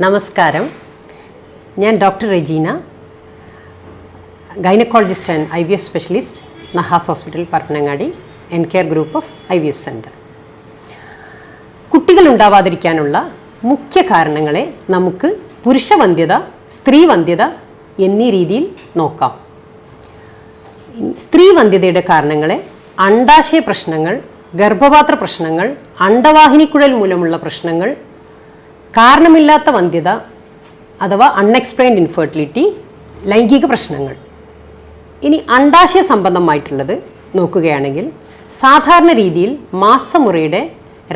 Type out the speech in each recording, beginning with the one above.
നമസ്കാരം. ഞാൻ doctor Regina, gynaecologist and IVF specialist, Nahas hospital, Parappanangadi, Encare group of IVF centre. കുട്ടികൾ ഉണ്ടാവാതിരിക്കാനുള്ള മുഖ്യ കാരണങ്ങളെ നമുക്ക് പുരുഷവന്ധ്യത, സ്ത്രീവന്ധ്യത എന്നീ രീതിയിൽ നോക്കാം. സ്ത്രീവന്ധ്യതയുടെ കാരണങ്ങളെ അണ്ഡാശയ പ്രശ്നങ്ങൾ, ഗർഭപാത്ര പ്രശ്നങ്ങൾ, അണ്ഡവാഹിനിക്കുഴൽ മൂലമുള്ള പ്രശ്നങ്ങൾ, കാരണമില്ലാത്ത വന്ധ്യത അഥവാ അൺഎക്സ്പ്ലെയിൻഡ് ഇൻഫെർട്ടിലിറ്റി, ലൈംഗിക പ്രശ്നങ്ങൾ. ഇനി അണ്ഡാശയ സംബന്ധമായിട്ടുള്ളത് നോക്കുകയാണെങ്കിൽ സാധാരണ രീതിയിൽ മാസമുറയുടെ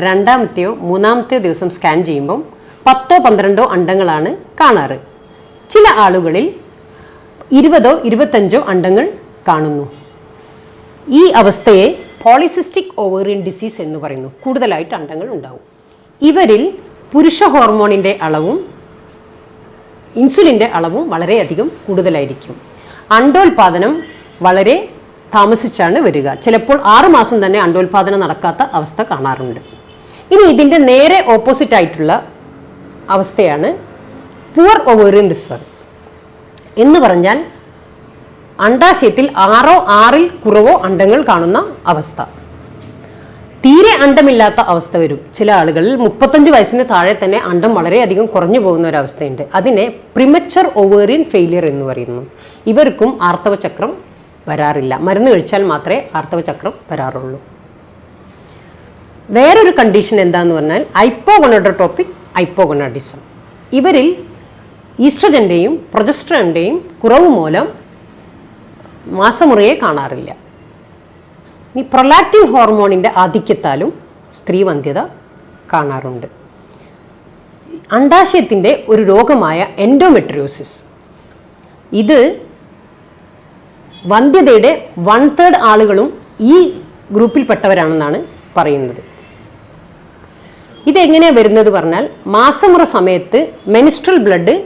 2-ാമത്തെയോ 3-ാമത്തെയോ ദിവസം സ്കാൻ ചെയ്യുമ്പം 10-12 അണ്ഡങ്ങളാണ് കാണാറ്. ചില ആളുകളിൽ 20-25 അണ്ഡങ്ങൾ കാണുന്നു. ഈ അവസ്ഥയെ പോളിസിസ്റ്റിക് ഓവേറിയൻ ഡിസീസ് എന്ന് പറയുന്നു. കൂടുതലായിട്ട് അണ്ഡങ്ങൾ ഉണ്ടാവും. ഇവരിൽ പുരുഷ ഹോർമോണിൻ്റെ അളവും ഇൻസുലിൻ്റെ അളവും വളരെയധികം കൂടുതലായിരിക്കും. അണ്ഡോൽപാദനം വളരെ താമസിച്ചാണ് വരിക. ചിലപ്പോൾ 6 മാസം തന്നെ അണ്ഡോൽപാദനം നടക്കാത്ത അവസ്ഥ കാണാറുണ്ട്. ഇനി ഇതിൻ്റെ നേരെ ഓപ്പോസിറ്റ് ആയിട്ടുള്ള അവസ്ഥയാണ് പുവർ ഓവേറിയൻ റിസർവ് എന്ന് പറഞ്ഞാൽ അണ്ഡാശയത്തിൽ 6-ൽ കുറവോ അണ്ഡങ്ങൾ കാണുന്ന അവസ്ഥ. തീരെ അണ്ഡമില്ലാത്ത അവസ്ഥ വരും. ചില ആളുകളിൽ 35 വയസ്സിന് താഴെ തന്നെ അണ്ഡം വളരെയധികം കുറഞ്ഞു പോകുന്ന ഒരവസ്ഥയുണ്ട്. അതിനെ പ്രിമച്ചർ ഓവേറിയൻ ഫെയിലിയർ എന്ന് പറയുന്നു. ഇവർക്കും ആർത്തവചക്രം വരാറില്ല. മരുന്ന് കഴിച്ചാൽ മാത്രമേ ആർത്തവചക്രം വരാറുള്ളൂ. വേറൊരു കണ്ടീഷൻ എന്താന്ന് പറഞ്ഞാൽ ഹൈപ്പോഗൊണഡോട്രോപിക് ഹൈപ്പോഗൊണാഡിസം. ഇവരിൽ ഈസ്ട്രജൻ്റെയും പ്രൊജസ്ട്രോണിൻ്റെയും കുറവ് മൂലം മാസമുറയെ കാണാറില്ല. ഈ പ്രൊലാക്റ്റിൻ ഹോർമോണിൻ്റെ ആധിക്യത്താലും സ്ത്രീവന്ധ്യത കാണാറുണ്ട്. അണ്ഡാശയത്തിൻ്റെ ഒരു രോഗമായ എൻഡോമെട്രിയോസിസ്, ഇത് വന്ധ്യതയുടെ 1/3 ആളുകളും ഈ ഗ്രൂപ്പിൽപ്പെട്ടവരാണെന്നാണ് പറയുന്നത്. ഇതെങ്ങനെയാണ് വരുന്നത് പറഞ്ഞാൽ മാസമുറ സമയത്ത് മെനിസ്ട്രൽ ബ്ലഡ്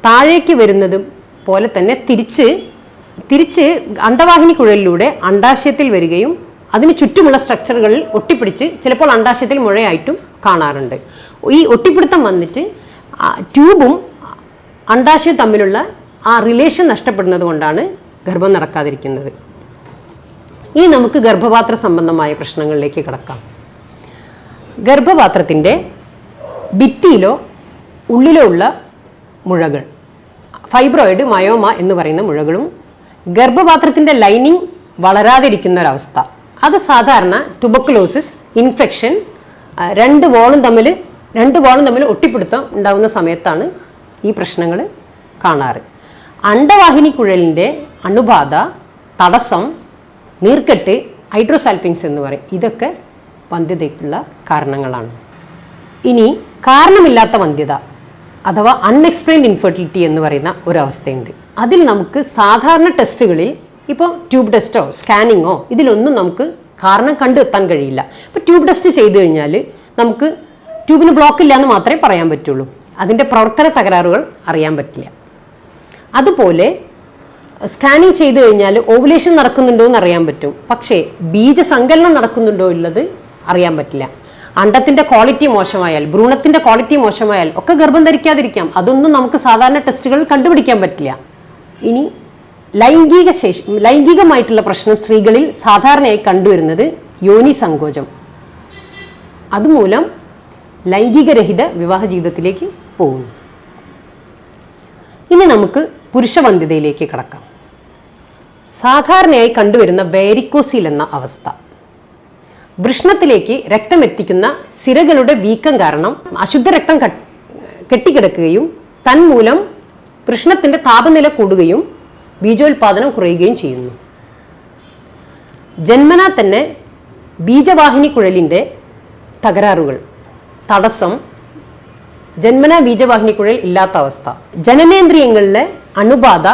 താഴേക്ക് വരുന്നത് പോലെ തന്നെ തിരിച്ച് അണ്ഡവാഹിനി കുഴലിലൂടെ അണ്ഡാശയത്തിൽ വരികയും അതിന് ചുറ്റുമുള്ള സ്ട്രക്ചറുകളിൽ ഒട്ടിപ്പിടിച്ച് ചിലപ്പോൾ അണ്ഡാശയത്തിൽ മുഴയായിട്ടും കാണാറുണ്ട്. ഈ ഒട്ടിപ്പിടുത്തം വന്നിട്ട് ട്യൂബും അണ്ഡാശയവും തമ്മിലുള്ള ആ റിലേഷൻ നഷ്ടപ്പെടുന്നത് കൊണ്ടാണ് ഗർഭം നടക്കാതിരിക്കുന്നത്. ഇനി നമുക്ക് ഗർഭപാത്ര സംബന്ധമായ പ്രശ്നങ്ങളിലേക്ക് കടക്കാം. ഗർഭപാത്രത്തിൻ്റെ ഭിത്തിയിലോ ഉള്ളിലോ ഉള്ള മുഴകൾ, ഫൈബ്രോയിഡ്, മയോമ എന്ന് പറയുന്ന മുഴകളും ഗർഭപാത്രത്തിൻ്റെ ലൈനിങ് വളരാതിരിക്കുന്ന ഒരവസ്ഥ, അത് സാധാരണ ട്യൂബർക്കുലോസിസ്, ഇൻഫെക്ഷൻ, രണ്ട് വാളും തമ്മിൽ ഒട്ടിപ്പിടുത്തം ഉണ്ടാകുന്ന സമയത്താണ് ഈ പ്രശ്നങ്ങൾ കാണാറ്. അണ്ഡവാഹിനി കുഴലിൻ്റെ അണുബാധ, തടസ്സം, നീർക്കെട്ട്, ഹൈഡ്രോസാൽപിങ്സ് എന്ന് പറയും. ഇതൊക്കെ വന്ധ്യതയ്ക്കുള്ള കാരണങ്ങളാണ്. ഇനി കാരണമില്ലാത്ത വന്ധ്യത അഥവാ അൺഎക്സ്പ്ലെയിൻഡ് ഇൻഫെർട്ടിലിറ്റി എന്ന് പറയുന്ന ഒരവസ്ഥയുണ്ട്. അതിൽ നമുക്ക് സാധാരണ ടെസ്റ്റുകളിൽ ഇപ്പോൾ ട്യൂബ് ടെസ്റ്റോ സ്കാനിങ്ങോ ഇതിലൊന്നും നമുക്ക് കാരണം കണ്ടെത്താൻ കഴിയില്ല. ഇപ്പോൾ ട്യൂബ് ടെസ്റ്റ് ചെയ്തു കഴിഞ്ഞാൽ നമുക്ക് ട്യൂബിന് ബ്ലോക്ക് ഇല്ല എന്ന് മാത്രമേ പറയാൻ പറ്റുള്ളൂ. അതിൻ്റെ പ്രവർത്തന തകരാറുകൾ അറിയാൻ പറ്റില്ല. അതുപോലെ സ്കാനിങ് ചെയ്തു കഴിഞ്ഞാൽ ഓവുലേഷൻ നടക്കുന്നുണ്ടോ എന്ന് അറിയാൻ പറ്റും. പക്ഷേ ബീജസങ്കലനം നടക്കുന്നുണ്ടോ ഉള്ളത് അറിയാൻ പറ്റില്ല. അണ്ഡത്തിൻ്റെ ക്വാളിറ്റി മോശമായാൽ, ഭ്രൂണത്തിൻ്റെ ക്വാളിറ്റി മോശമായാൽ ഒക്കെ ഗർഭം ധരിക്കാതിരിക്കാം. അതൊന്നും നമുക്ക് സാധാരണ ടെസ്റ്റുകളിൽ കണ്ടുപിടിക്കാൻ പറ്റില്ല. ഇനി ലൈംഗികമായിട്ടുള്ള പ്രശ്നം സ്ത്രീകളിൽ സാധാരണയായി കണ്ടുവരുന്നത് യോനി സങ്കോചം. അതുമൂലം ലൈംഗികരഹിത വിവാഹ ജീവിതത്തിലേക്ക് പോകുന്നു. ഇനി നമുക്ക് പുരുഷവന്ധ്യതയിലേക്ക് കടക്കാം. സാധാരണയായി കണ്ടുവരുന്ന വേരിക്കോസീൽ എന്ന അവസ്ഥ, വൃഷ്ണത്തിലേക്ക് രക്തം എത്തിക്കുന്ന സിരകളുടെ വീക്കം കാരണം അശുദ്ധ രക്തം കെട്ടിക്കിടക്കുകയും തന്മൂലം വൃഷ്ണത്തിൻ്റെ താപനില കൂടുകയും ബീജോൽപാദനം കുറയുകയും ചെയ്യുന്നു. ജന്മനാ തന്നെ ബീജവാഹിനി കുഴലിൻ്റെ തകരാറുകൾ, തടസ്സം, ജന്മനാ ബീജവാഹിനി കുഴൽ ഇല്ലാത്ത അവസ്ഥ, ജനനേന്ദ്രിയങ്ങളിലെ അണുബാധ,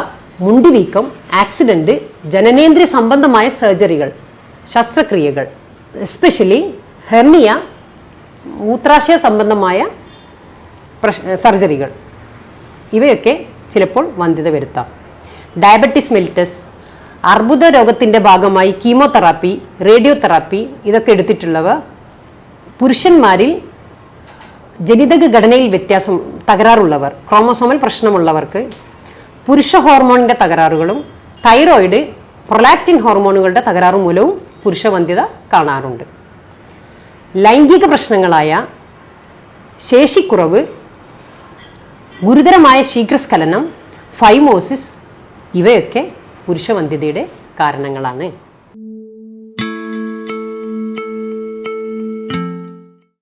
മുണ്ടിവീക്കം, ആക്സിഡന്റ്, ജനനേന്ദ്രിയ സംബന്ധമായ സർജറികൾ, ശസ്ത്രക്രിയകൾ, എസ്പെഷ്യലി ഹെർണിയ, മൂത്രാശയ സംബന്ധമായ സർജറികൾ, ഇവയൊക്കെ ചിലപ്പോൾ വന്ധ്യത വരുത്താം. ഡയബറ്റിസ് മെലിറ്റസ്, അർബുദ രോഗത്തിൻ്റെ ഭാഗമായി കീമോതെറാപ്പി, റേഡിയോതെറാപ്പി ഇതൊക്കെ എടുത്തിട്ടുള്ളവ പുരുഷന്മാരിൽ ജനിതക ഘടനയിൽ വ്യത്യാസം തകരാറുള്ളവർ, ക്രോമോസോമൽ പ്രശ്നമുള്ളവർക്ക് പുരുഷ ഹോർമോണിൻ്റെ തകരാറുകളും തൈറോയിഡ്, പ്രൊലാക്റ്റിൻ ഹോർമോണുകളുടെ തകരാറ് മൂലവും പുരുഷവന്ധ്യത കാണാറുണ്ട്. ലൈംഗിക പ്രശ്നങ്ങളായ ശേഷിക്കുറവ്, ഗുരുതരമായ ശീഘ്രസ്ഖലനം, ഫൈമോസിസ് ഇവയൊക്കെ പുരുഷവന്ധ്യതയുടെ കാരണങ്ങളാണ്.